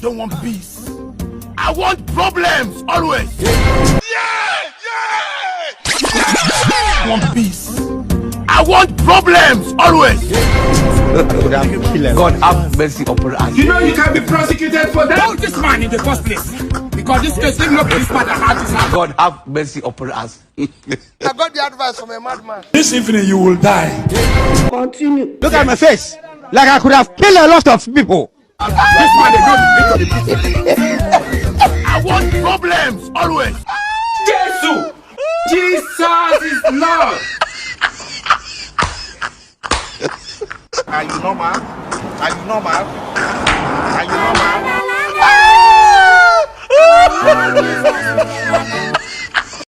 don't want peace. I want problems always. I want peace. I want problems always. God have mercy upon us. You know you can be prosecuted for that. Hold this man in the first place. Because this case didn't look this man had his hand. God have mercy upon us. I got the advice from a madman. This evening you will die. Continue. Look at my face. Like I could have killed a lot of people. This man is not I want problems always. Jesus! Jesus is Lord! Are you normal? Are you normal?